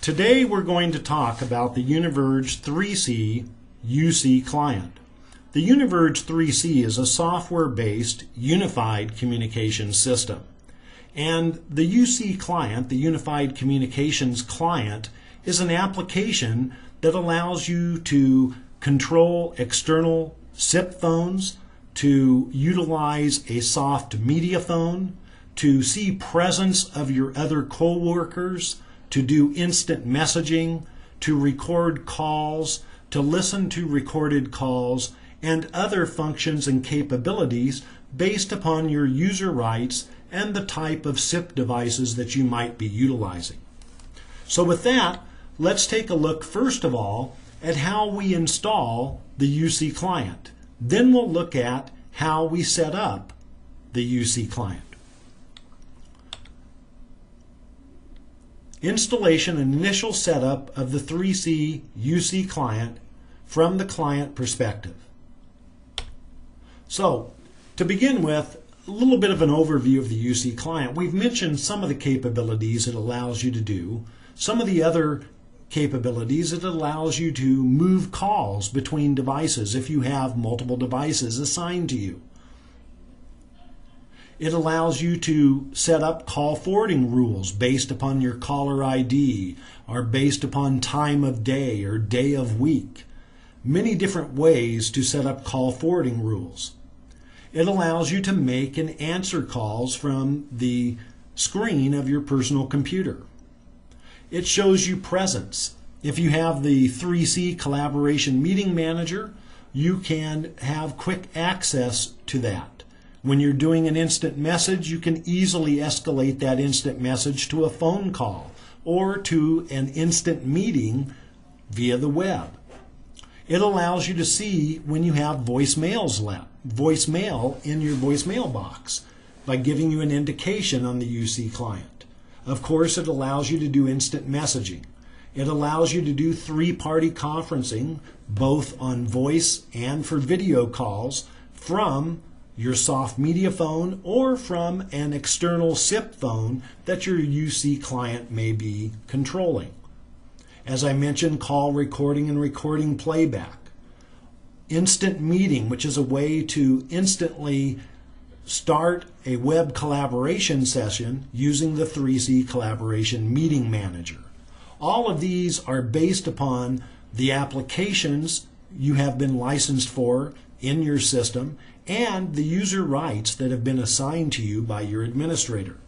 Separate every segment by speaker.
Speaker 1: Today we're going to talk about the Univerge 3C UCClient. The Univerge 3C is a software-based unified communications system. And the UCClient, the Unified Communications Client, is an application that allows you to control external SIP phones, to utilize a soft media phone, to see presence of your other co-workers, to do instant messaging, to record calls, to listen to recorded calls, and other functions and capabilities based upon your user rights and the type of SIP devices that you might be utilizing. So with that, let's take a look first of all at how we install the UCClient. Then we'll look at how we set up the UCClient. Installation and initial setup of the 3C UCClient from the client perspective. So, to begin with, a little bit of an overview of the UCClient. We've mentioned some of the capabilities it allows you to do. Some of the other capabilities, it allows you to move calls between devices if you have multiple devices assigned to you. It allows you to set up call forwarding rules based upon your caller ID or based upon time of day or day of week. Many different ways to set up call forwarding rules. It allows you to make and answer calls from the screen of your personal computer. It shows you presence. If you have the 3C Collaboration Meeting Manager, you can have quick access to that. When you're doing an instant message, you can easily escalate that instant message to a phone call or to an instant meeting via the web. It allows you to see when you have voicemail in your voicemail box by giving you an indication on the UCClient. Of course, it allows you to do instant messaging. It allows you to do three-party conferencing, both on voice and for video calls, from your soft media phone or from an external SIP phone that your UCClient may be controlling. As I mentioned, call recording and recording playback. Instant meeting, which is a way to instantly start a web collaboration session using the 3C Collaboration Meeting Manager. All of these are based upon the applications you have been licensed for in your system and the user rights that have been assigned to you by your administrator.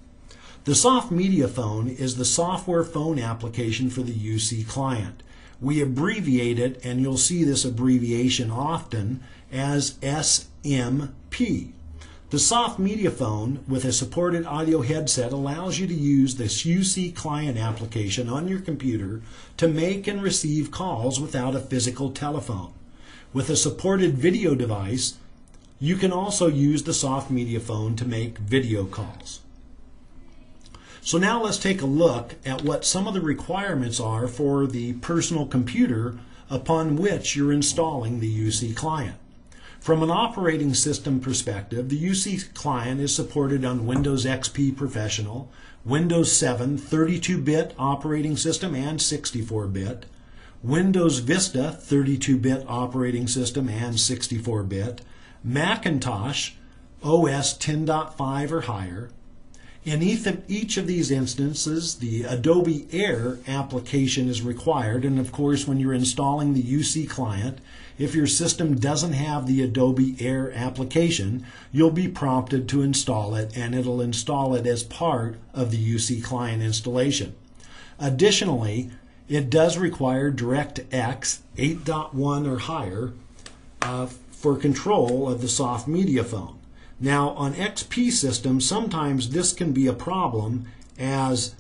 Speaker 1: The soft media phone is the software phone application for the UCClient. We abbreviate it, and you'll see this abbreviation often, as SMP. The soft media phone with a supported audio headset allows you to use this UCClient application on your computer to make and receive calls without a physical telephone. With a supported video device, you can also use the soft media phone to make video calls. So now let's take a look at what some of the requirements are for the personal computer upon which you're installing the UCClient. From an operating system perspective, the UCClient is supported on Windows XP Professional, Windows 7 32-bit operating system and 64-bit, Windows Vista 32-bit operating system and 64-bit, Macintosh OS 10.5 or higher. In each of these instances, the Adobe Air application is required, and of course when you're installing the UCClient, if your system doesn't have the Adobe Air application, you'll be prompted to install it, and it'll install it as part of the UCClient installation. Additionally, it does require DirectX 8.1 or higher for control of the soft media phone. Now, on XP systems, sometimes this can be a problem as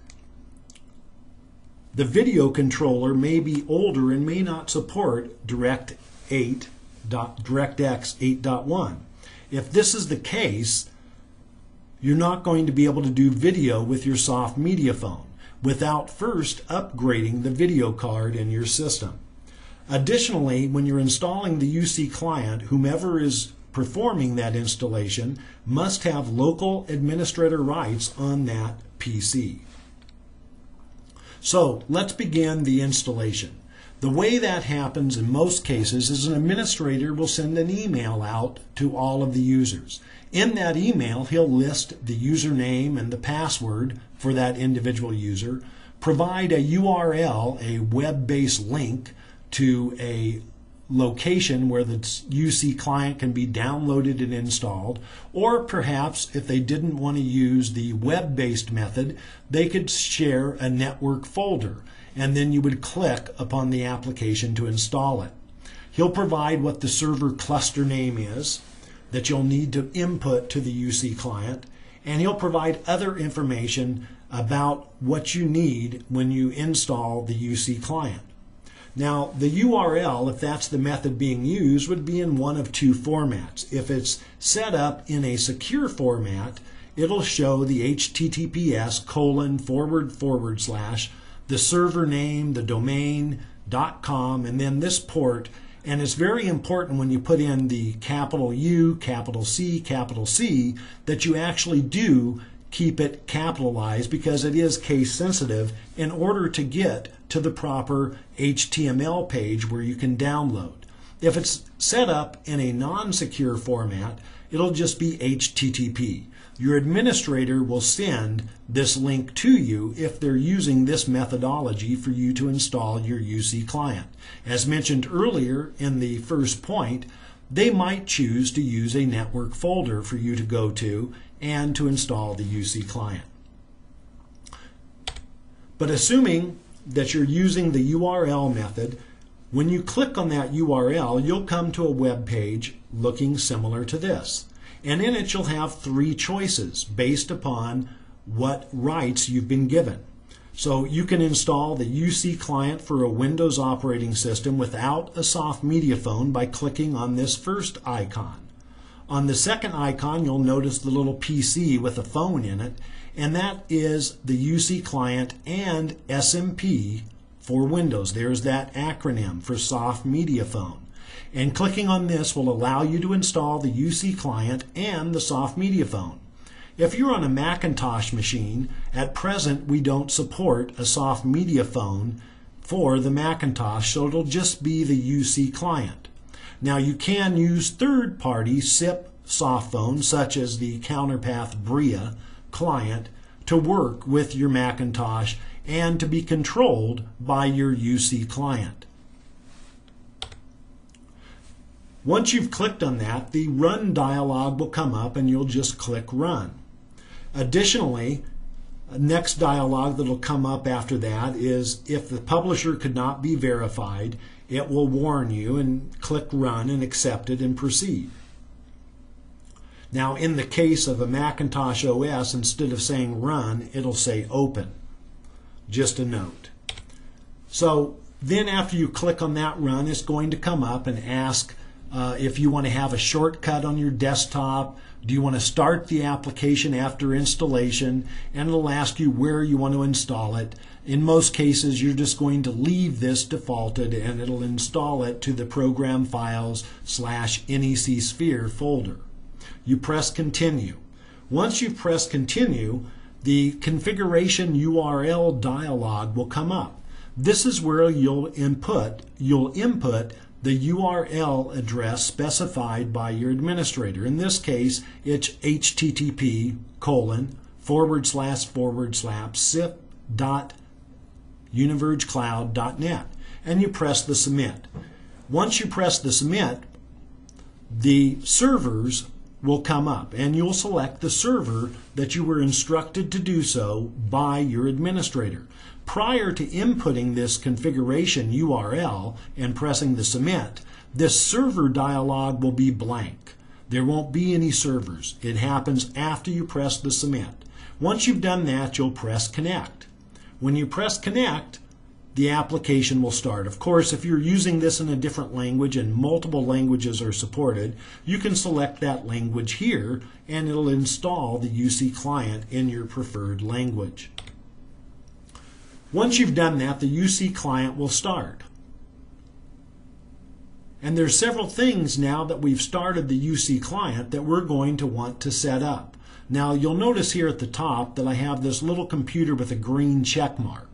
Speaker 1: the video controller may be older and may not support DirectX 8.1. If this is the case, you're not going to be able to do video with your soft media phone without first upgrading the video card in your system. Additionally, when you're installing the UCClient, whomever is performing that installation must have local administrator rights on that PC. So let's begin the installation. The way that happens in most cases is an administrator will send an email out to all of the users. In that email, he'll list the username and the password for that individual user, provide a URL, a web-based link to a location where the UCClient can be downloaded and installed, or perhaps if they didn't want to use the web-based method, they could share a network folder, and then you would click upon the application to install it. He'll provide what the server cluster name is that you'll need to input to the UCClient, and he'll provide other information about what you need when you install the UCClient. Now, the URL, if that's the method being used, would be in one of two formats. If it's set up in a secure format, it'll show the https:// the server name, the domain.com, and then this port. And it's very important when you put in the capital U, capital C, that you actually do keep it capitalized, because it is case sensitive, in order to get to the proper HTML page where you can download. If it's set up in a non-secure format, it'll just be HTTP. Your administrator will send this link to you if they're using this methodology for you to install your UCClient. As mentioned earlier in the first point, they might choose to use a network folder for you to go to and to install the UCClient. But assuming that you're using the URL method, when you click on that URL, you'll come to a web page looking similar to this. And in it, you'll have three choices based upon what rights you've been given. So you can install the UCClient for a Windows operating system without a soft media phone by clicking on this first icon. On the second icon, you'll notice the little PC with a phone in it, and that is the UCClient and SMP for Windows. There's that acronym for soft media phone. And clicking on this will allow you to install the UCClient and the soft media phone. If you're on a Macintosh machine, at present we don't support a soft media phone for the Macintosh, so it'll just be the UCClient. Now you can use third-party SIP soft phones such as the Counterpath Bria client to work with your Macintosh and to be controlled by your UCClient. Once you've clicked on that, the Run dialog will come up and you'll just click Run. Additionally, next dialog that will come up after that is if the publisher could not be verified, it will warn you, and click Run and accept it and proceed. Now in the case of a Macintosh OS, instead of saying Run, it'll say Open. Just a note. So then after you click on that Run, it's going to come up and ask if you want to have a shortcut on your desktop. Do you want to start the application after installation? And it'll ask you where you want to install it. In most cases, you're just going to leave this defaulted and it'll install it to the program files /NEC Sphere folder. You press Continue. Once you press Continue, the configuration URL dialog will come up. This is where you'll input the URL address specified by your administrator. In this case, it's http://sip.univergecloud.net, and you press the Submit. Once you press the Submit, the servers will come up, and you'll select the server that you were instructed to do so by your administrator. Prior to inputting this configuration URL and pressing the Submit, this server dialog will be blank. There won't be any servers. It happens after you press the Submit. Once you've done that, you'll press Connect. When you press Connect, the application will start. Of course, if you're using this in a different language and multiple languages are supported, you can select that language here and it'll install the UCClient in your preferred language. Once you've done that, the UCClient will start. And there's several things now that we've started the UCClient that we're going to want to set up. Now you'll notice here at the top that I have this little computer with a green check mark.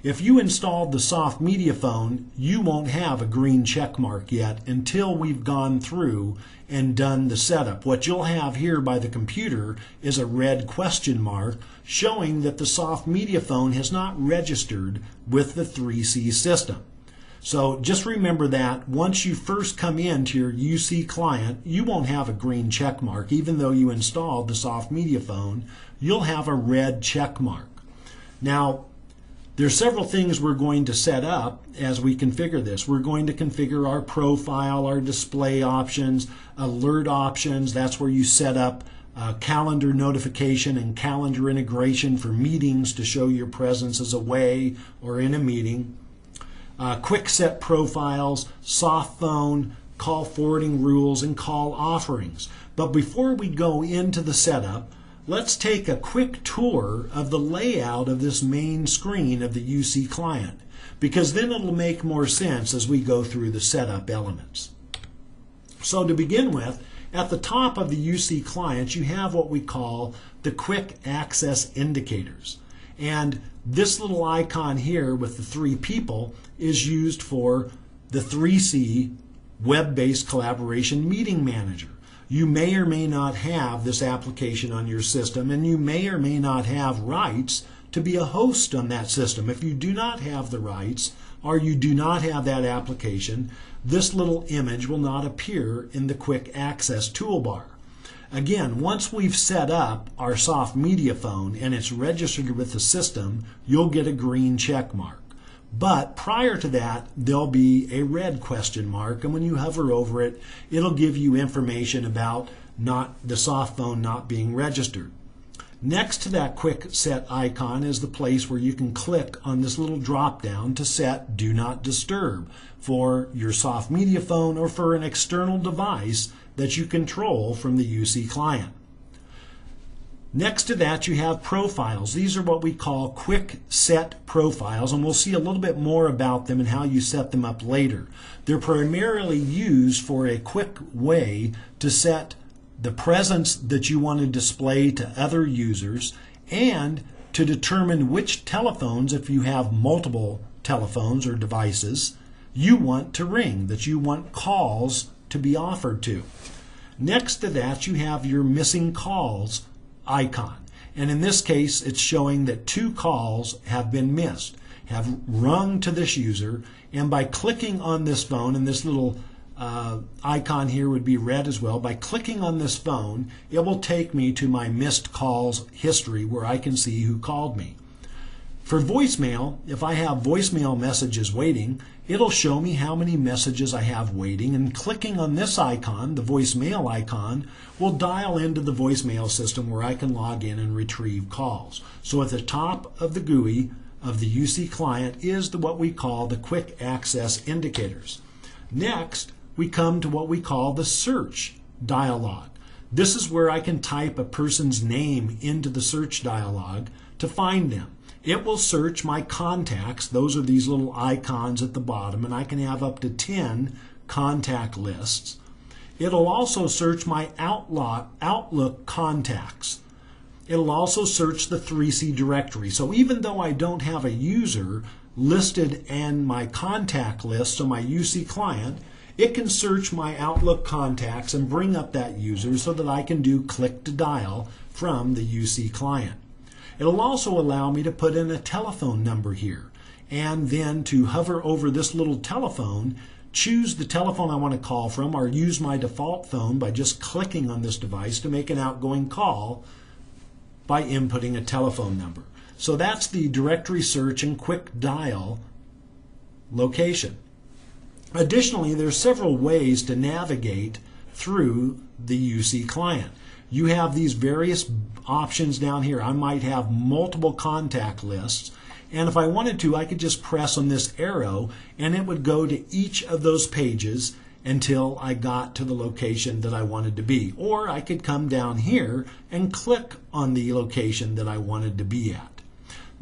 Speaker 1: If you installed the soft media phone, you won't have a green check mark yet until we've gone through and done the setup. What you'll have here by the computer is a red question mark showing that the soft media phone has not registered with the 3C system. So just remember that once you first come into your UCClient, you won't have a green check mark. Even though you installed the soft media phone, you'll have a red check mark. Now, there's several things we're going to set up as we configure this. We're going to configure our profile, our display options, alert options. That's where you set up calendar notification and calendar integration for meetings to show your presence as away or in a meeting. Quick set profiles, soft phone, call forwarding rules, and call offerings. But before we go into the setup, let's take a quick tour of the layout of this main screen of the UCClient, because then it'll make more sense as we go through the setup elements. So to begin with, at the top of the UCClient, you have what we call the quick access indicators. And this little icon here with the three people is used for the 3C web-based collaboration meeting manager. You may or may not have this application on your system, and you may or may not have rights to be a host on that system. If you do not have the rights or you do not have that application, this little image will not appear in the quick access toolbar. Again, once we've set up our soft media phone and it's registered with the system, you'll get a green check mark. But prior to that, there'll be a red question mark, and when you hover over it, it'll give you information about the soft phone not being registered. Next to that quick set icon is the place where you can click on this little drop down to set Do Not Disturb for your soft media phone or for an external device that you control from the UCClient. Next to that, you have profiles. These are what we call quick set profiles, and we'll see a little bit more about them and how you set them up later. They're primarily used for a quick way to set the presence that you want to display to other users and to determine which telephones, if you have multiple telephones or devices, you want to ring, that you want calls to be offered to. Next to that, you have your missing calls icon. And in this case, it's showing that 2 calls have been missed, have rung to this user, and by clicking on this phone, and this little icon here would be red as well, by clicking on this phone, it will take me to my missed calls history where I can see who called me. For voicemail, if I have voicemail messages waiting, it'll show me how many messages I have waiting, and clicking on this icon, the voicemail icon, will dial into the voicemail system where I can log in and retrieve calls. So at the top of the GUI of the UCClient is what we call the quick access indicators. Next, we come to what we call the search dialog. This is where I can type a person's name into the search dialog to find them. It will search my contacts. Those are these little icons at the bottom, and I can have up to 10 contact lists. It'll also search my Outlook contacts. It'll also search the 3C directory. So even though I don't have a user listed in my contact list on my UCClient, it can search my Outlook contacts and bring up that user so that I can do click to dial from the UCClient. It'll also allow me to put in a telephone number here, and then to hover over this little telephone, choose the telephone I want to call from, or use my default phone by just clicking on this device to make an outgoing call by inputting a telephone number. So that's the directory search and quick dial location. Additionally, there's several ways to navigate through the UCClient. You have these various options down here. I might have multiple contact lists, and if I wanted to, I could just press on this arrow and it would go to each of those pages until I got to the location that I wanted to be. Or I could come down here and click on the location that I wanted to be at.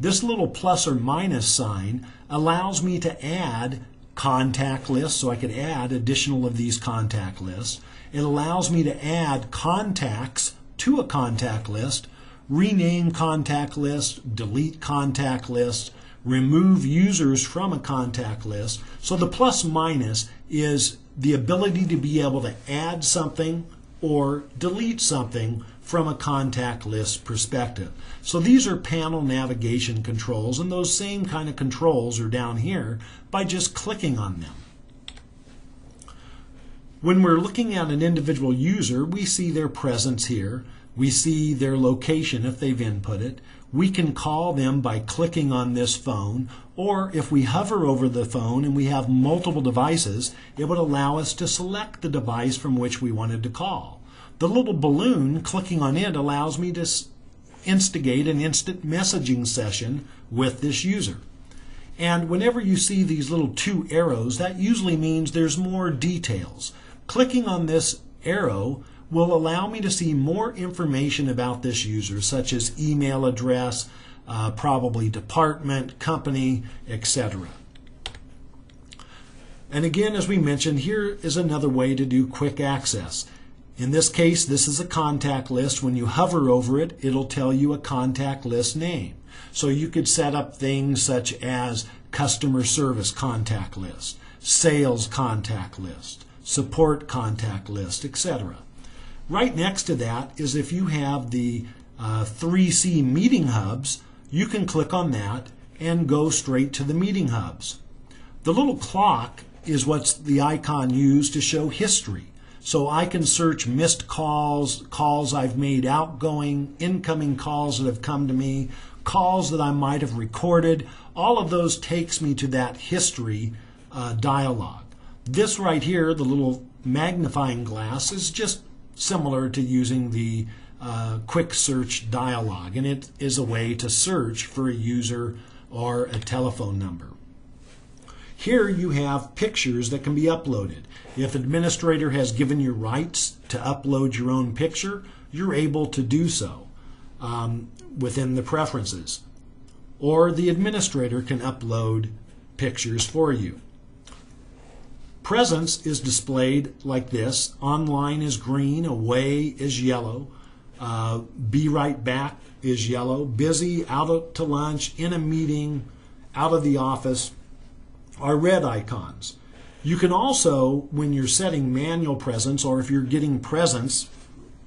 Speaker 1: This little plus or minus sign allows me to add contact lists, so I could add additional of these contact lists. It allows me to add contacts to a contact list, rename contact lists, delete contact lists, remove users from a contact list. So the plus minus is the ability to be able to add something or delete something from a contact list perspective. So these are panel navigation controls, and those same kind of controls are down here by just clicking on them. When we're looking at an individual user, we see their presence here. We see their location if they've input it. We can call them by clicking on this phone, or if we hover over the phone and we have multiple devices, it would allow us to select the device from which we wanted to call. The little balloon, clicking on it, allows me to instigate an instant messaging session with this user. And whenever you see these little two arrows, that usually means there's more details. Clicking on this arrow will allow me to see more information about this user, such as email address, probably department, company, etc. And again, as we mentioned, here is another way to do quick access. In this case, this is a contact list. When you hover over it, it'll tell you a contact list name. So you could set up things such as customer service contact list, sales contact list, support contact list, etc. Right next to that is if you have the 3C meeting hubs, you can click on that and go straight to the meeting hubs. The little clock is what's the icon used to show history. So I can search missed calls, calls I've made outgoing, incoming calls that have come to me, calls that I might have recorded. All of those takes me to that history dialog. This right here, the little magnifying glass, is just similar to using the quick search dialog, and it is a way to search for a user or a telephone number. Here you have pictures that can be uploaded. If administrator has given you rights to upload your own picture, you're able to do so within the preferences. Or the administrator can upload pictures for you. Presence is displayed like this. Online is green, away is yellow, be right back is yellow, busy, out to lunch, in a meeting, out of the office are red icons. You can also, when you're setting manual presence, or if you're getting presence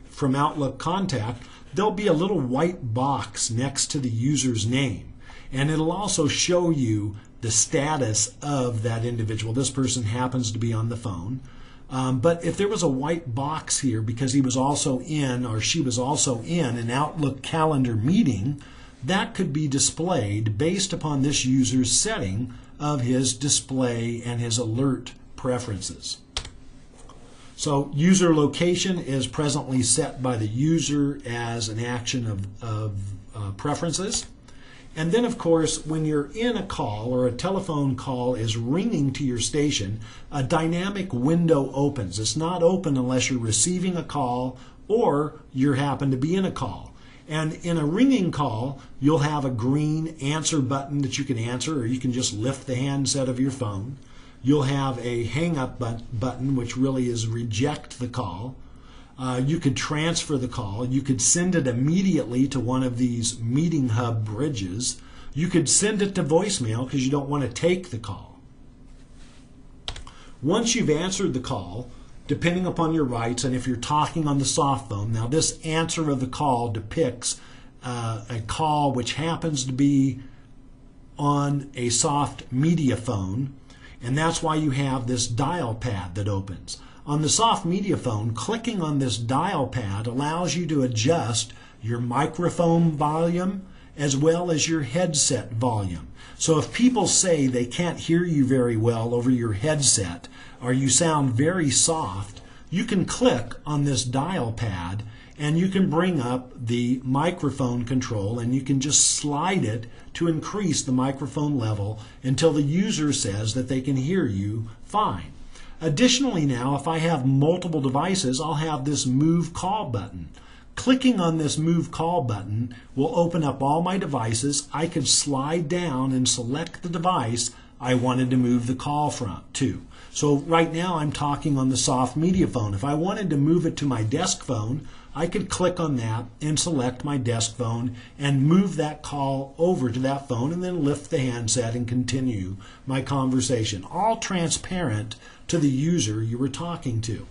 Speaker 1: from Outlook Contact, there'll be a little white box next to the user's name, and it'll also show you the status of that individual. This person happens to be on the phone. But if there was a white box here because he was also in, or she was also in, an Outlook calendar meeting, that could be displayed based upon this user's setting of his display and his alert preferences. So user location is presently set by the user as an action of preferences. And then, of course, when you're in a call or a telephone call is ringing to your station, a dynamic window opens. It's not open unless you're receiving a call or you happen to be in a call. And in a ringing call, you'll have a green answer button that you can answer, or you can just lift the handset of your phone. You'll have a hang up button, which really is reject the call. You could transfer the call. You could send it immediately to one of these meeting hub bridges. You could send it to voicemail because you don't want to take the call. Once you've answered the call, depending upon your rights, and if you're talking on the soft phone, now this answer of the call depicts a call which happens to be on a soft media phone, and that's why you have this dial pad that opens. On the soft media phone, clicking on this dial pad allows you to adjust your microphone volume as well as your headset volume. So if people say they can't hear you very well over your headset, or you sound very soft, you can click on this dial pad and you can bring up the microphone control and you can just slide it to increase the microphone level until the user says that they can hear you fine. Additionally now, if I have multiple devices, I'll have this Move Call button. Clicking on this Move Call button will open up all my devices. I could slide down and select the device I wanted to move the call to. So right now I'm talking on the soft media phone. If I wanted to move it to my desk phone, I could click on that and select my desk phone and move that call over to that phone and then lift the handset and continue my conversation, all transparent to the user you were talking to.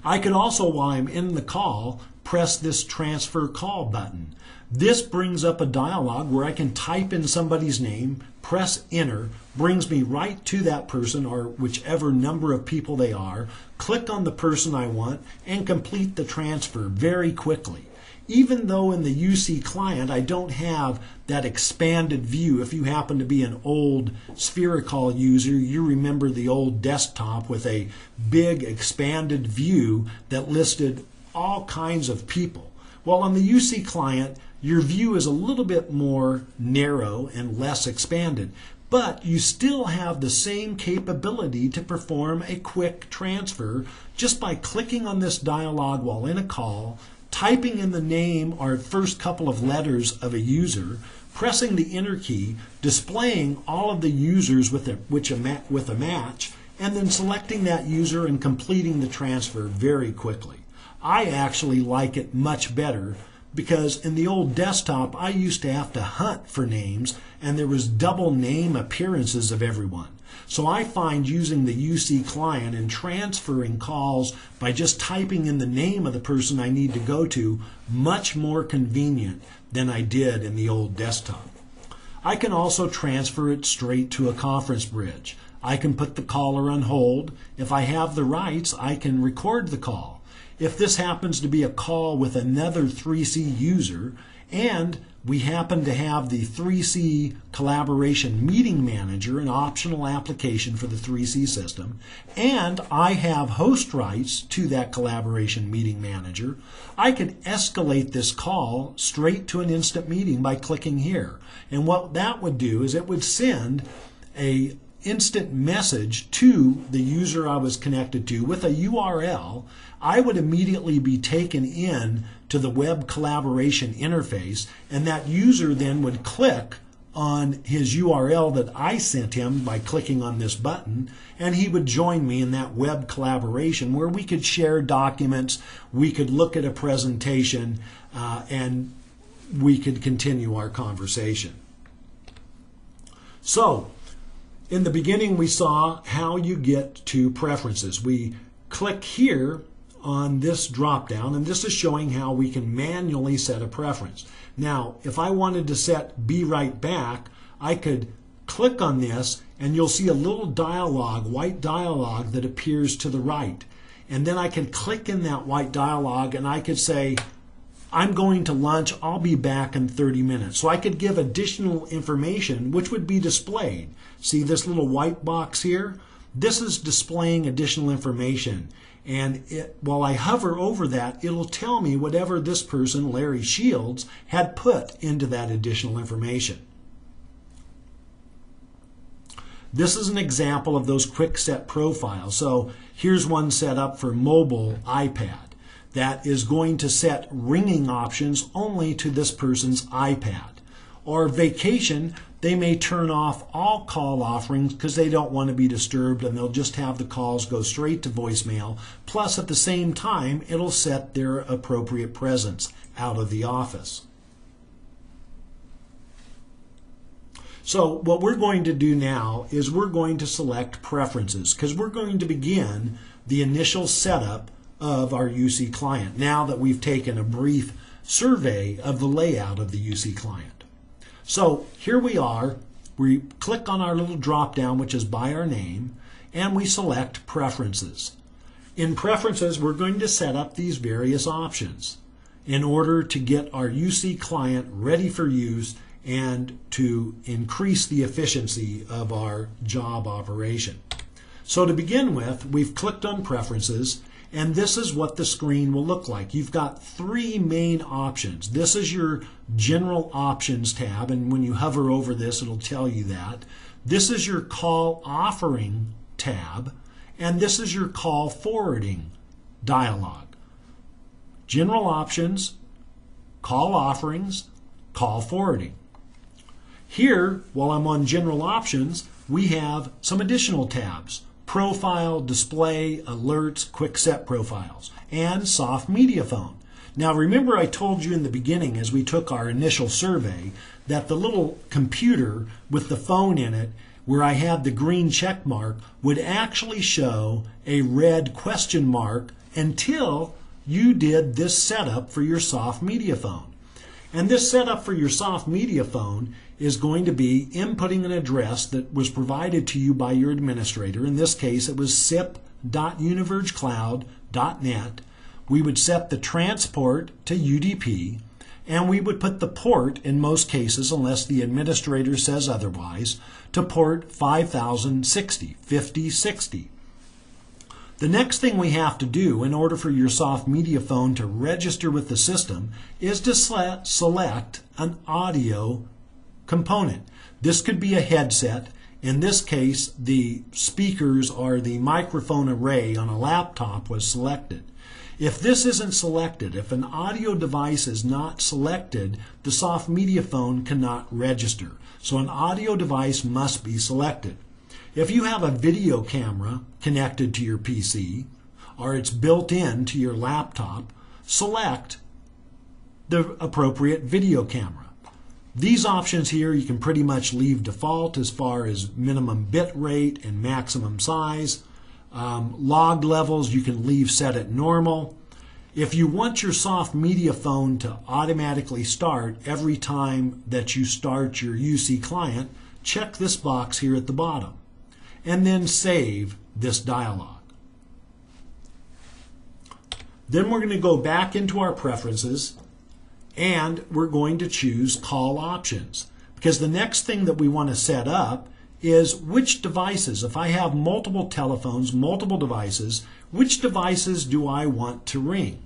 Speaker 1: I could also, while I'm in the call, press this transfer call button. This brings up a dialog where I can type in somebody's name, press enter, brings me right to that person or whichever number of people they are, click on the person I want, and complete the transfer very quickly. Even though in the UCClient I don't have that expanded view. If you happen to be an old Sphericall user, you remember the old desktop with a big expanded view that listed all kinds of people. Well, on the UCClient, your view is a little bit more narrow and less expanded, but you still have the same capability to perform a quick transfer just by clicking on this dialog while in a call, typing in the name or first couple of letters of a user, pressing the enter key, displaying all of the users with a match, and then selecting that user and completing the transfer very quickly. I actually like it much better because in the old desktop I used to have to hunt for names and there was double name appearances of everyone. So I find using the UCClient and transferring calls by just typing in the name of the person I need to go to much more convenient than I did in the old desktop. I can also transfer it straight to a conference bridge. I can put the caller on hold. If I have the rights, I can record the call. If this happens to be a call with another 3C user and we happen to have the 3C Collaboration Meeting Manager, an optional application for the 3C system, and I have host rights to that Collaboration Meeting Manager, I could escalate this call straight to an instant meeting by clicking here. And what that would do is it would send an instant message to the user I was connected to with a URL. I would immediately be taken in to the web collaboration interface, and that user then would click on his URL that I sent him by clicking on this button, and he would join me in that web collaboration where we could share documents, we could look at a presentation, and we could continue our conversation. So, in the beginning we saw how you get to preferences. We click here on this drop down, and this is showing how we can manually set a preference. Now, if I wanted to set be right back, I could click on this and you'll see a little dialog, white dialog that appears to the right. And then I can click in that white dialog and I could say, I'm going to lunch, I'll be back in 30 minutes. So I could give additional information which would be displayed. See this little white box here? This is displaying additional information. And while I hover over that, it'll tell me whatever this person, Larry Shields, had put into that additional information. This is an example of those quick set profiles. So here's one set up for mobile iPad that is going to set ringing options only to this person's iPad. Or vacation, they may turn off all call offerings because they don't want to be disturbed, and they'll just have the calls go straight to voicemail. Plus, at the same time, it'll set their appropriate presence out of the office. So what we're going to do now is we're going to select preferences because we're going to begin the initial setup of our UCClient now that we've taken a brief survey of the layout of the UCClient. So here we are, we click on our little drop down which is by our name, and we select preferences. In preferences we're going to set up these various options in order to get our UCClient ready for use and to increase the efficiency of our job operation. So to begin with, we've clicked on preferences, and this is what the screen will look like. You've got three main options. This is your general options tab, and when you hover over this it'll tell you that. This is your call offering tab, and this is your call forwarding dialog. General options, call offerings, call forwarding. Here, while I'm on general options, we have some additional tabs. profile, display, alerts, quick set profiles, and soft media phone. Now remember, I told you in the beginning as we took our initial survey that the little computer with the phone in it where I had the green check mark would actually show a red question mark until you did this setup for your soft media phone. And this setup for your soft media phone is going to be inputting an address that was provided to you by your administrator. In this case, it was sip.univergecloud.net. We would set the transport to UDP, and we would put the port, in most cases, unless the administrator says otherwise, to port 5060. The next thing we have to do in order for your soft media phone to register with the system is to select an audio component. This could be a headset. In this case, the speakers or the microphone array on a laptop was selected. If this isn't selected, if an audio device is not selected, the soft media phone cannot register. So an audio device must be selected. If you have a video camera connected to your PC or it's built into your laptop, select the appropriate video camera. These options here you can pretty much leave default as far as minimum bit rate and maximum size. Log levels you can leave set at normal. If you want your soft media phone to automatically start every time that you start your UCClient, check this box here at the bottom and then save this dialog. Then we're going to go back into our preferences and we're going to choose call options, because the next thing that we want to set up is which devices, if I have multiple telephones, multiple devices, which devices do I want to ring?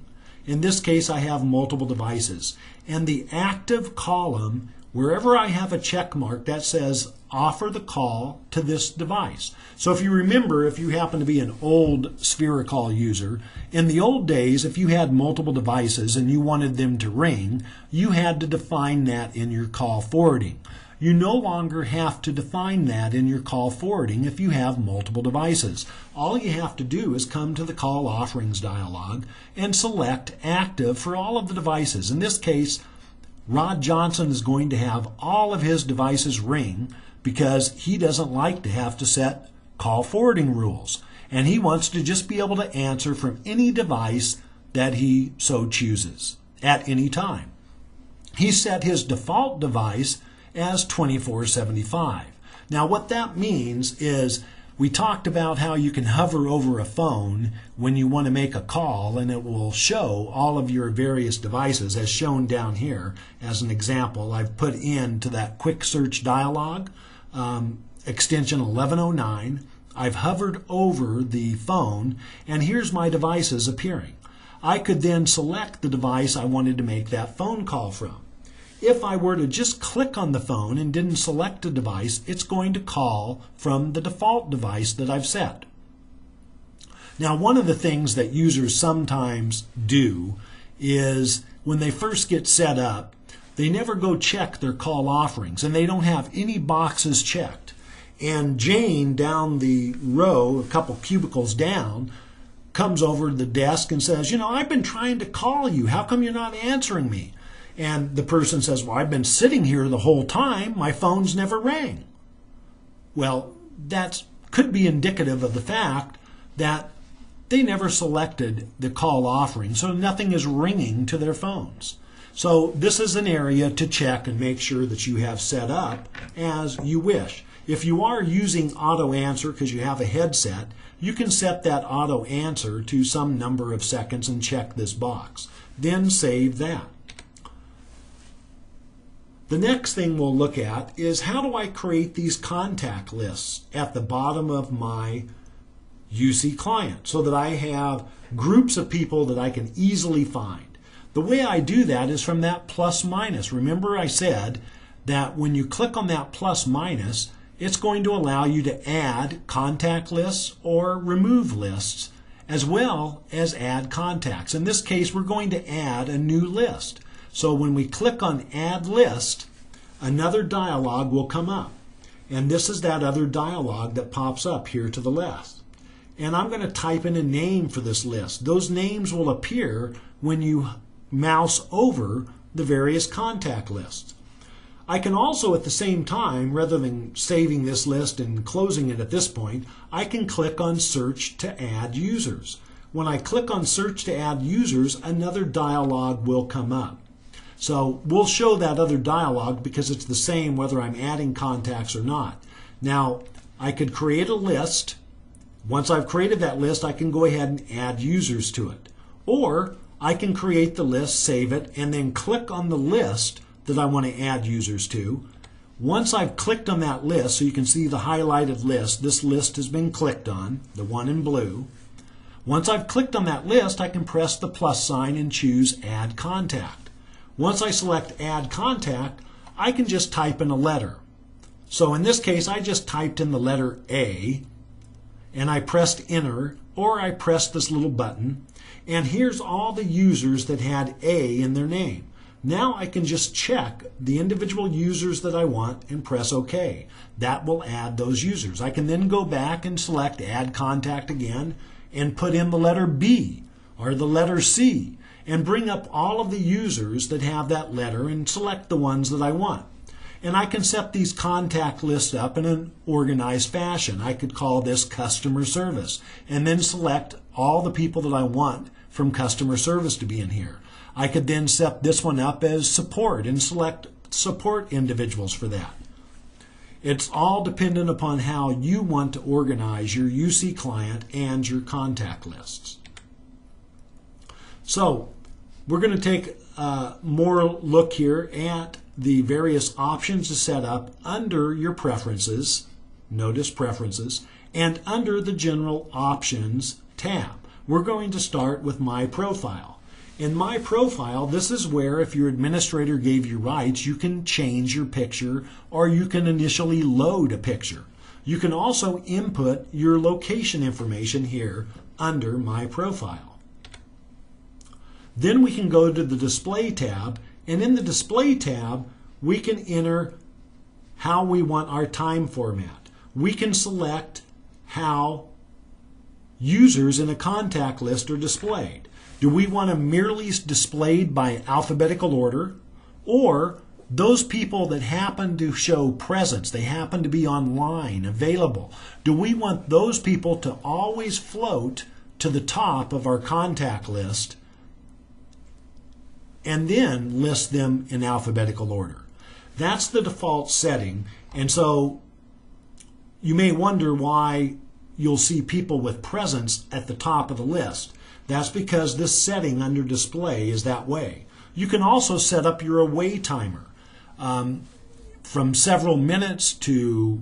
Speaker 1: In this case, I have multiple devices. And the active column, wherever I have a check mark that says offer the call to this device. So if you remember, if you happen to be an old SphereCall user, in the old days, if you had multiple devices and you wanted them to ring, you had to define that in your call forwarding. You no longer have to define that in your call forwarding if you have multiple devices. All you have to do is come to the call offerings dialog and select active for all of the devices. In this case, Rod Johnson is going to have all of his devices ring because he doesn't like to have to set call forwarding rules. And he wants to just be able to answer from any device that he so chooses at any time. He set his default device as 2475. Now what that means is we talked about how you can hover over a phone when you want to make a call and it will show all of your various devices as shown down here. As an example, I've put into that quick search dialog extension 1109. I've hovered over the phone and here's my devices appearing. I could then select the device I wanted to make that phone call from. If I were to just click on the phone and didn't select a device, it's going to call from the default device that I've set. Now, one of the things that users sometimes do is when they first get set up, they never go check their call offerings and they don't have any boxes checked. And Jane down the row, a couple cubicles down, comes over to the desk and says, I've been trying to call you. How come you're not answering me? And the person says, well, I've been sitting here the whole time. My phone's never rang. Well, that could be indicative of the fact that they never selected the call offering, so nothing is ringing to their phones. So this is an area to check and make sure that you have set up as you wish. If you are using auto answer because you have a headset, you can set that auto answer to some number of seconds and check this box. Then save that. The next thing we'll look at is how do I create these contact lists at the bottom of my UCClient so that I have groups of people that I can easily find. The way I do that is from that plus minus. Remember I said that when you click on that plus minus, it's going to allow you to add contact lists or remove lists as well as add contacts. In this case, we're going to add a new list. So when we click on Add List, another dialog will come up. And this is that other dialog that pops up here to the left. and I'm going to type in a name for this list. Those names will appear when you mouse over the various contact lists. I can also at the same time, rather than saving this list and closing it at this point, I can click on Search to add users. When I click on Search to add users, another dialog will come up. So we'll show that other dialog because it's the same whether I'm adding contacts or not. Now, I could create a list. Once I've created that list, I can go ahead and add users to it. Or I can create the list, save it, and then click on the list that I want to add users to. Once I've clicked on that list, so you can see the highlighted list, this list has been clicked on, the one in blue. Once I've clicked on that list, I can press the plus sign and choose Add Contact. Once I select Add Contact, I can just type in a letter. So in this case, I just typed in the letter A, and I pressed Enter, or I pressed this little button, and here's all the users that had A in their name. Now I can just check the individual users that I want and press OK. That will add those users. I can then go back and select Add Contact again and put in the letter B or the letter C and bring up all of the users that have that letter and select the ones that I want. And I can set these contact lists up in an organized fashion. I could call this customer service and then select all the people that I want from customer service to be in here. I could then set this one up as support and select support individuals for that. It's all dependent upon how you want to organize your UCClient and your contact lists. So we're going to take more look here at the various options to set up under your preferences, notice preferences, and under the general options tab. We're going to start with My Profile. In My Profile, this is where if your administrator gave you rights, you can change your picture or you can initially load a picture. You can also input your location information here under My Profile. Then we can go to the Display tab, and in the Display tab, we can enter how we want our time format. We can select how users in a contact list are displayed. Do we want them merely displayed by alphabetical order, or those people that happen to show presence, they happen to be online, available, do we want those people to always float to the top of our contact list and then list them in alphabetical order? That's the default setting, and so you may wonder why you'll see people with presence at the top of the list. That's because this setting under display is that way. You can also set up your away timer from several minutes to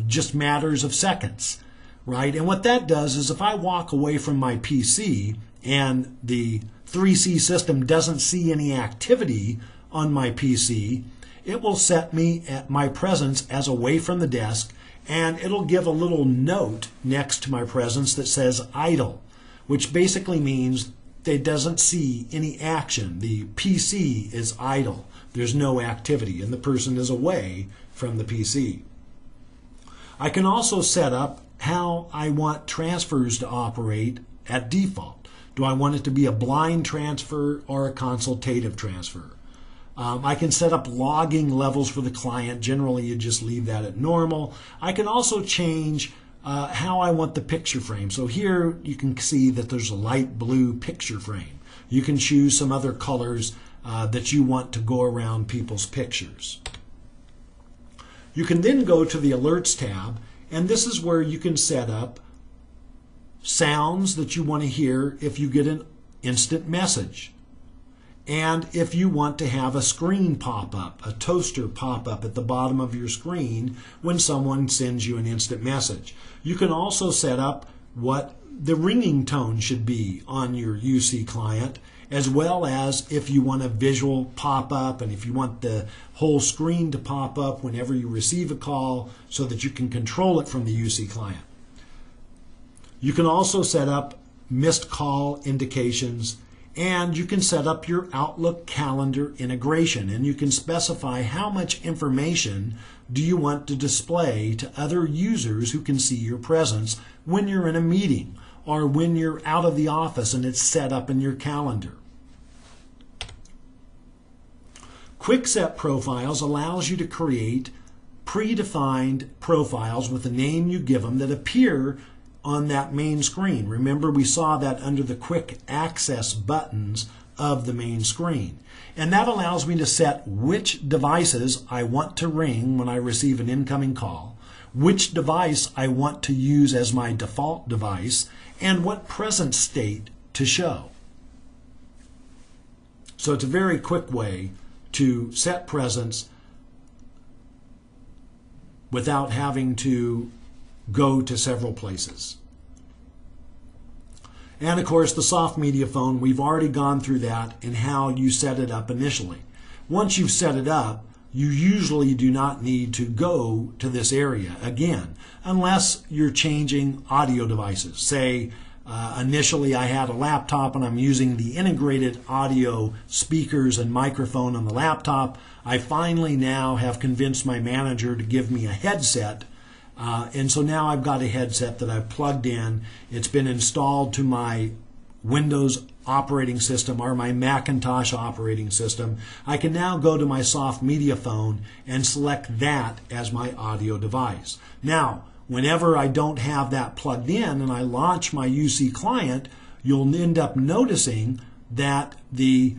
Speaker 1: just matters of seconds, right? And what that does is if I walk away from my PC and the 3C system doesn't see any activity on my PC, it will set me at my presence as away from the desk, and it'll give a little note next to my presence that says idle, which basically means it doesn't see any action. The PC is idle. There's no activity, and the person is away from the PC. I can also set up how I want transfers to operate at default. Do I want it to be a blind transfer or a consultative transfer? I can set up logging levels for the client. Generally, you just leave that at normal. I can also change how I want the picture frame. So here you can see that there's a light blue picture frame. You can choose some other colors that you want to go around people's pictures. You can then go to the Alerts tab, and this is where you can set up sounds that you want to hear if you get an instant message. And if you want to have a screen pop up, a toaster pop up at the bottom of your screen when someone sends you an instant message. You can also set up what the ringing tone should be on your UCClient, as well as if you want a visual pop up and if you want the whole screen to pop up whenever you receive a call so that you can control it from the UCClient. You can also set up missed call indications And you can set up your Outlook calendar integration, and you can specify how much information do you want to display to other users who can see your presence when you're in a meeting or when you're out of the office and it's set up in your calendar. Quick Set Profiles allows you to create predefined profiles with the name you give them that appear on that main screen. Remember, we saw that under the quick access buttons of the main screen. And that allows me to set which devices I want to ring when I receive an incoming call, which device I want to use as my default device, and what present state to show. So it's a very quick way to set presence without having to go to several places. And of course, the soft media phone, we've already gone through that and how you set it up initially. Once you've set it up, you usually do not need to go to this area again, unless you're changing audio devices. Say, initially I had a laptop and I'm using the integrated audio speakers and microphone on the laptop. I finally now have convinced my manager to give me a headset. And so now I've got a headset that I've plugged in. It's been installed to my Windows operating system or my Macintosh operating system. I can now go to my soft media phone and select that as my audio device. Now, whenever I don't have that plugged in and I launch my UCClient, you'll end up noticing that the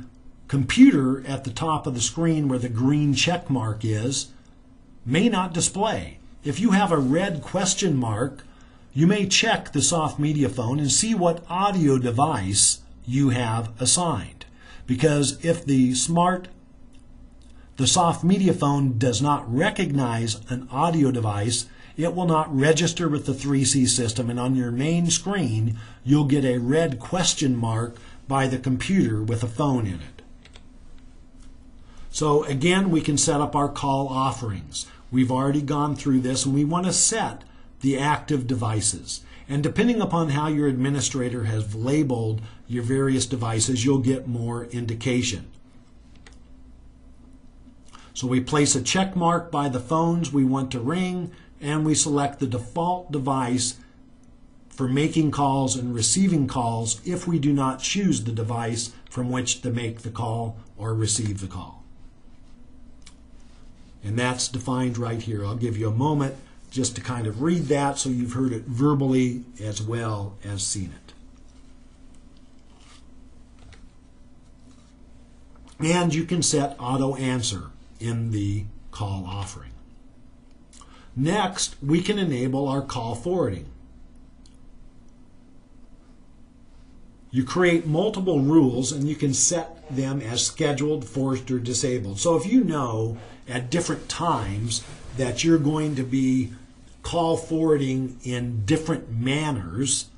Speaker 1: computer at the top of the screen where the green check mark is may not display. If you have a red question mark, you may check the soft media phone and see what audio device you have assigned. Because if the soft media phone does not recognize an audio device, it will not register with the 3C system, and on your main screen you'll get a red question mark by the computer with a phone in it. So again, we can set up our call offerings. We've already gone through this, and we want to set the active devices. And depending upon how your administrator has labeled your various devices, you'll get more indication. So we place a check mark by the phones we want to ring, and we select the default device for making calls and receiving calls if we do not choose the device from which to make the call or receive the call. And that's defined right here. I'll give you a moment just to kind of read that so you've heard it verbally as well as seen it. And you can set auto answer in the call offering. Next, we can enable our call forwarding. You create multiple rules and you can set them as scheduled, forced, or disabled. So if you know at different times that you're going to be call forwarding in different manners,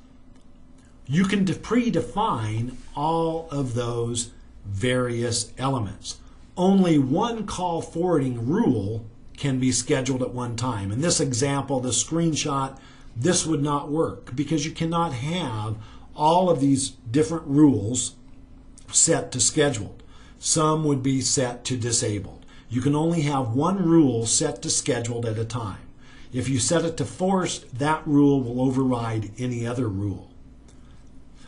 Speaker 1: you can predefine all of those various elements. Only one call forwarding rule can be scheduled at one time. In this example, the screenshot, this would not work because you cannot have all of these different rules set to scheduled. Some would be set to disabled. You can only have one rule set to scheduled at a time. If you set it to forced, that rule will override any other rule.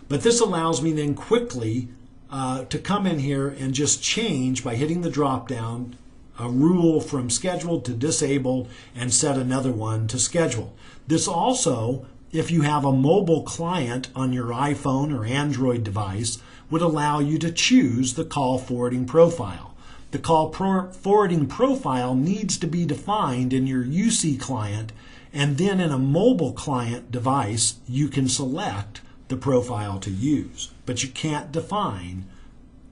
Speaker 1: But this allows me then quickly to come in here and just change by hitting the drop down a rule from scheduled to disabled and set another one to scheduled. This also, if you have a mobile client on your iPhone or Android device, would allow you to choose the call forwarding profile. The call forwarding profile needs to be defined in your UCClient, and then in a mobile client device you can select the profile to use, but you can't define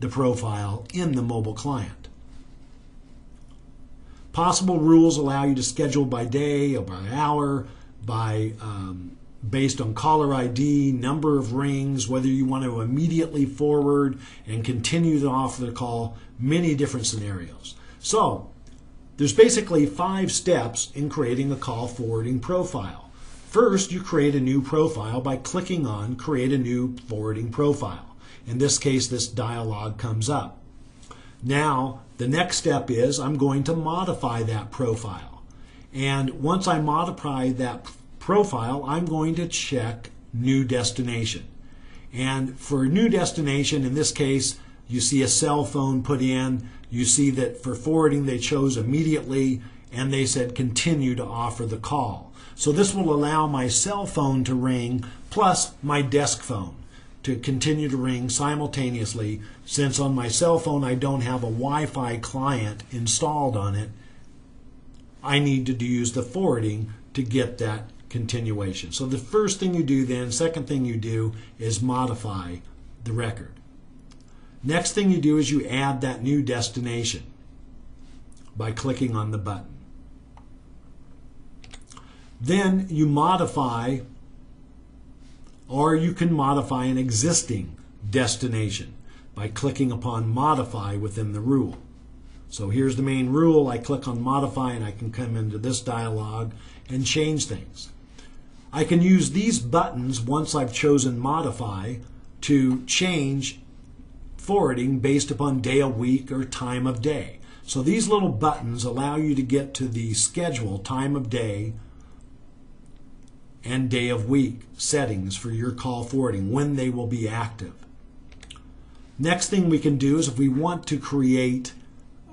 Speaker 1: the profile in the mobile client. Possible rules allow you to schedule by day or by hour, based on caller ID, number of rings, whether you want to immediately forward and continue to offer the call, many different scenarios. So there's basically 5 steps in creating a call forwarding profile. First, you create a new profile by clicking on Create a New Forwarding Profile. In this case, this dialog comes up. Now, the next step is I'm going to modify that profile. And once I modify that profile, I'm going to check New Destination. And for a new destination, in this case, you see a cell phone put in. You see that for forwarding, they chose immediately, and they said continue to offer the call. So this will allow my cell phone to ring plus my desk phone to continue to ring simultaneously. Since on my cell phone I don't have a Wi-Fi client installed on it, I need to use the forwarding to get that continuation. So the first thing you do then, second thing you do is modify the record. Next thing you do is you add that new destination by clicking on the button. Then you modify, or you can modify an existing destination by clicking upon modify within the rule. So here's the main rule. I click on modify and I can come into this dialog and change things. I can use these buttons once I've chosen modify to change forwarding based upon day of week or time of day. So these little buttons allow you to get to the schedule, time of day, and day of week settings for your call forwarding, when they will be active. Next thing we can do is if we want to create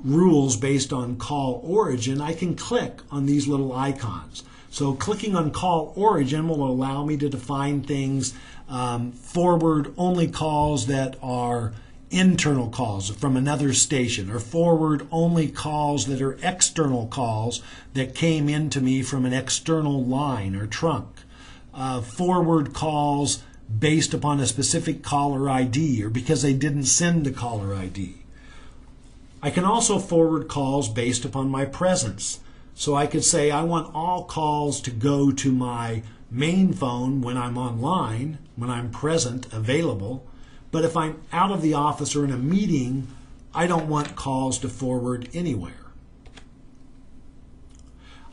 Speaker 1: rules based on call origin, I can click on these little icons. So clicking on call origin will allow me to define things, forward only calls that are internal calls from another station, or forward only calls that are external calls that came into me from an external line or trunk. Forward calls based upon a specific caller ID or because they didn't send the caller ID. I can also forward calls based upon my presence. So I could say I want all calls to go to my main phone when I'm online, when I'm present, available. But if I'm out of the office or in a meeting, I don't want calls to forward anywhere.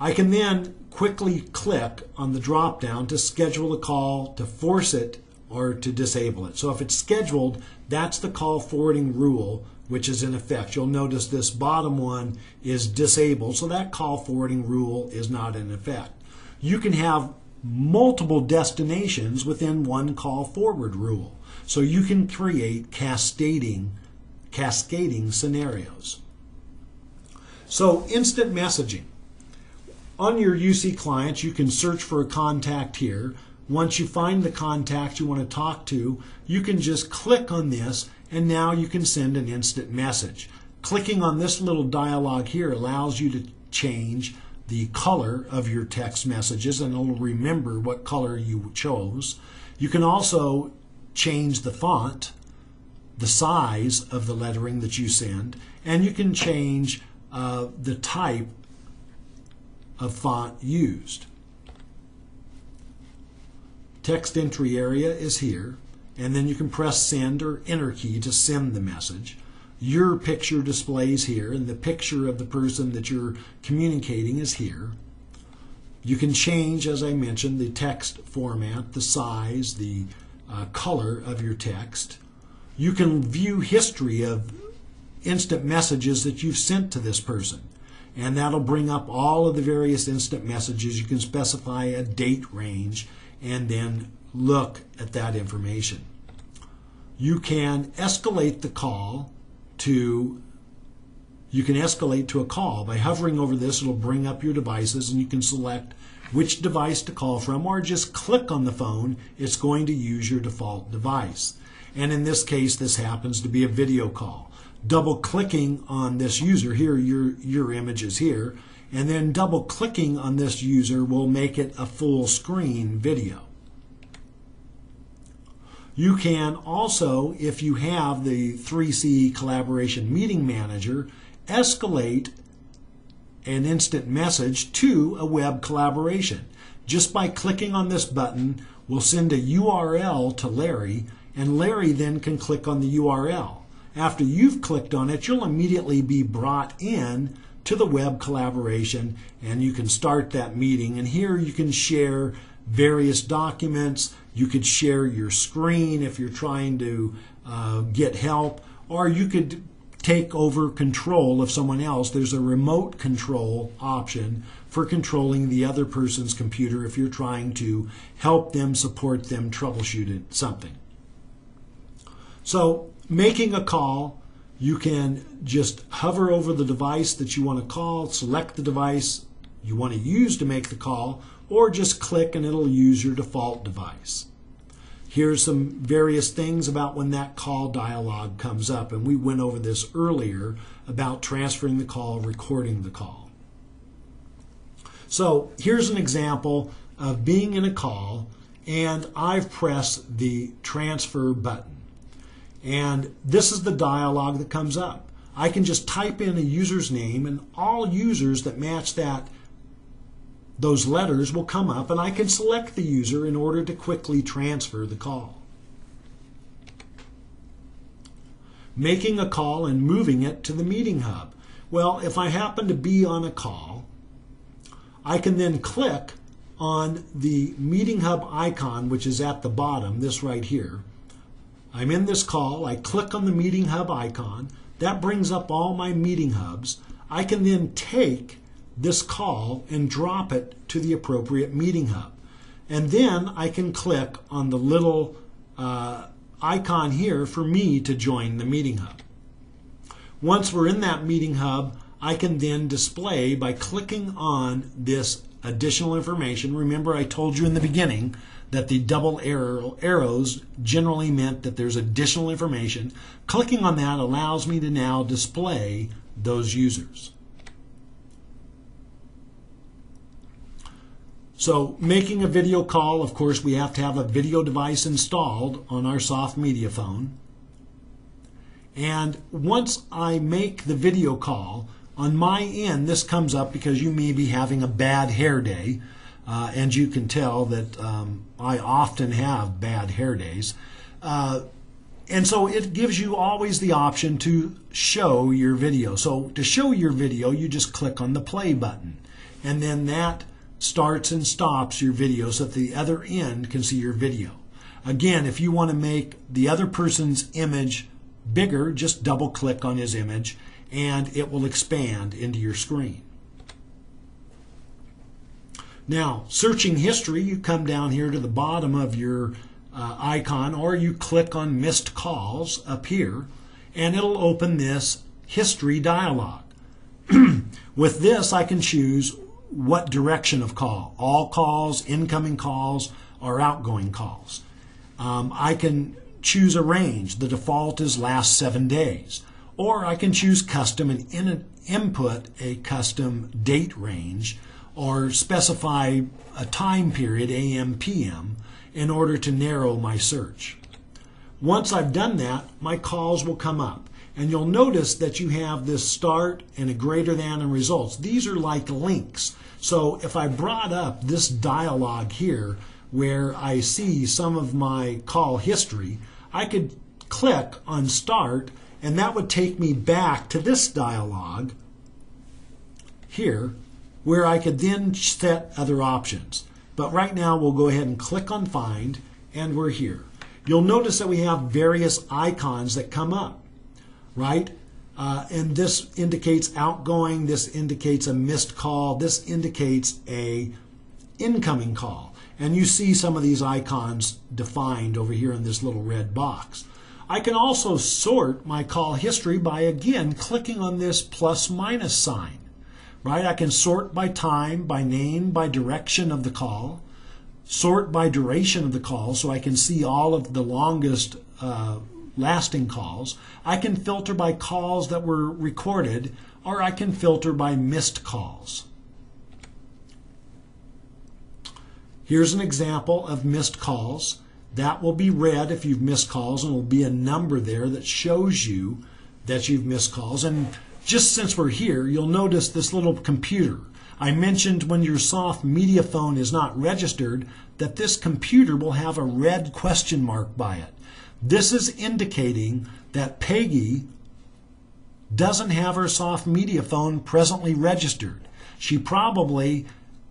Speaker 1: I can then quickly click on the drop down to schedule a call, to force it, or to disable it. So if it's scheduled, that's the call forwarding rule which is in effect. You'll notice this bottom one is disabled, so that call forwarding rule is not in effect. You can have multiple destinations within one call forward rule. So you can create cascading scenarios. So instant messaging. On your UCClient, you can search for a contact here. Once you find the contact you want to talk to, you can just click on this and now you can send an instant message. Clicking on this little dialog here allows you to change the color of your text messages and it'll remember what color you chose. You can also change the font, the size of the lettering that you send, and you can change the type of font used. Text entry area is here, and then you can press send or enter key to send the message. Your picture displays here, and the picture of the person that you're communicating is here. You can change, as I mentioned, the text format, the size, the color of your text. You can view history of instant messages that you've sent to this person, and that'll bring up all of the various instant messages. You can specify a date range and then look at that information. You can escalate the call to a call. By hovering over this, it'll bring up your devices and you can select which device to call from, or just click on the phone. It's going to use your default device. And in this case, this happens to be a video call. Double clicking on this user, here your image is here, and then double clicking on this user will make it a full screen video. You can also, if you have the 3CE Collaboration Meeting Manager, escalate an instant message to a web collaboration. Just by clicking on this button, we'll send a URL to Larry, and Larry then can click on the URL. After you've clicked on it, you'll immediately be brought in to the web collaboration, and you can start that meeting. And here you can share various documents. You could share your screen if you're trying to get help, or you could take over control of someone else. There's a remote control option for controlling the other person's computer if you're trying to help them, support them, troubleshoot something. So making a call, you can just hover over the device that you want to call, select the device you want to use to make the call, or just click and it'll use your default device. Here's some various things about when that call dialog comes up, and we went over this earlier about transferring the call, recording the call. So here's an example of being in a call, and I've pressed the transfer button. And this is the dialog that comes up. I can just type in a user's name, and all users that match those letters will come up, and I can select the user in order to quickly transfer the call. Making a call and moving it to the meeting hub. Well, if I happen to be on a call, I can then click on the meeting hub icon, which is at the bottom, this right here. I'm in this call, I click on the meeting hub icon, that brings up all my meeting hubs. I can then take this call and drop it to the appropriate meeting hub. And then I can click on the little icon here for me to join the meeting hub. Once we're in that meeting hub, I can then display by clicking on this additional information. Remember, I told you in the beginning that the double arrows generally meant that there's additional information. Clicking on that allows me to now display those users. So making a video call, of course, we have to have a video device installed on our soft media phone. And once I make the video call, on my end, this comes up because you may be having a bad hair day. And you can tell that I often have bad hair days. And so it gives you always the option to show your video. So to show your video, you just click on the play button. And then that starts and stops your video so that the other end can see your video. Again, if you want to make the other person's image bigger, just double click on his image and it will expand into your screen. Now, searching history, you come down here to the bottom of your icon, or you click on missed calls up here, and it'll open this history dialog. With this, I can choose what direction of call, all calls, incoming calls, or outgoing calls. I can choose a range. The default is last 7 days. Or I can choose custom and input a custom date range, or specify a time period, AM, PM, in order to narrow my search. Once I've done that, my calls will come up. And you'll notice that you have this start and a greater than and results. These are like links. So if I brought up this dialog here where I see some of my call history, I could click on start and that would take me back to this dialog here where I could then set other options. But right now we'll go ahead and click on find and we're here. You'll notice that we have various icons that come up. Right? And this indicates outgoing, this indicates a missed call, this indicates a incoming call. And you see some of these icons defined over here in this little red box. I can also sort my call history by, again, clicking on this plus minus sign. Right? I can sort by time, by name, by direction of the call, sort by duration of the call so I can see all of the longest lasting calls. I can filter by calls that were recorded, or I can filter by missed calls. Here's an example of missed calls. That will be red if you've missed calls, and there will be a number there that shows you that you've missed calls. And just since we're here, you'll notice this little computer. I mentioned when your soft media phone is not registered that this computer will have a red question mark by it. This is indicating that Peggy doesn't have her soft media phone presently registered. She probably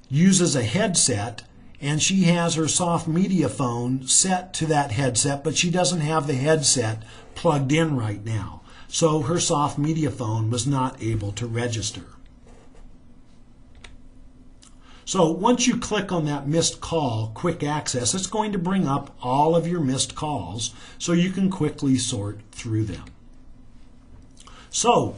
Speaker 1: uses a headset and she has her soft media phone set to that headset, but she doesn't have the headset plugged in right now. So her soft media phone was not able to register. So once you click on that missed call quick access, it's going to bring up all of your missed calls so you can quickly sort through them. So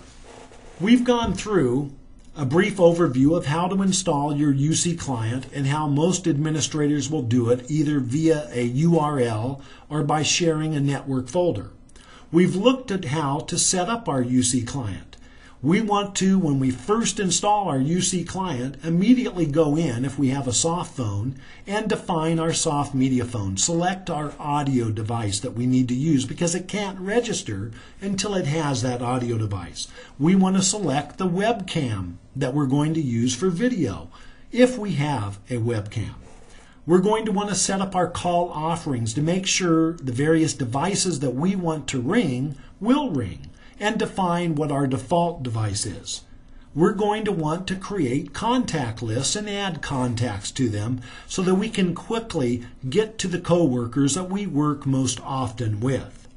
Speaker 1: we've gone through a brief overview of how to install your UCClient and how most administrators will do it either via a URL or by sharing a network folder. We've looked at how to set up our UCClient. We want to, when we first install our UCClient, immediately go in, if we have a soft phone, and define our soft media phone. Select our audio device that we need to use because it can't register until it has that audio device. We want to select the webcam that we're going to use for video, if we have a webcam. We're going to want to set up our call offerings to make sure the various devices that we want to ring will ring, and define what our default device is. We're going to want to create contact lists and add contacts to them so that we can quickly get to the coworkers that we work most often with.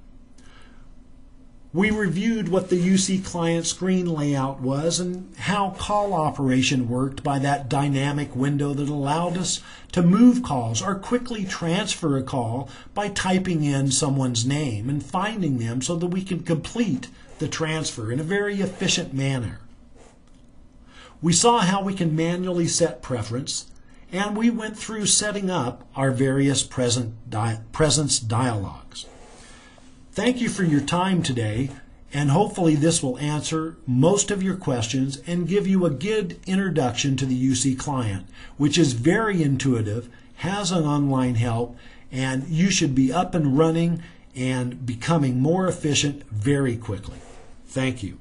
Speaker 1: We reviewed what the UCClient screen layout was and how call operation worked by that dynamic window that allowed us to move calls or quickly transfer a call by typing in someone's name and finding them so that we can complete the transfer in a very efficient manner. We saw how we can manually set preference, and we went through setting up our various presence dialogues. Thank you for your time today, and hopefully this will answer most of your questions and give you a good introduction to the UCClient, which is very intuitive, has an online help, and you should be up and running and becoming more efficient very quickly. Thank you.